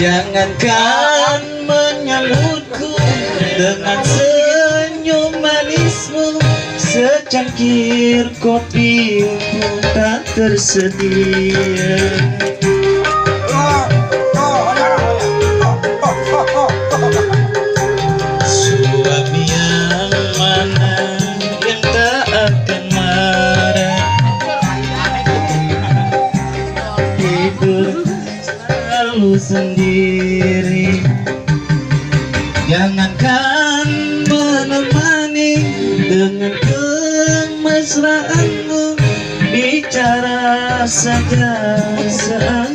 Jangankan menyambutku dengan senyum manismu, secangkir kopi pun tak tersedia. Suami yang mana yang tak akan marah, tidur selalu sendiri. Jangankan menemani dengan kemesraanmu, bicara saja saat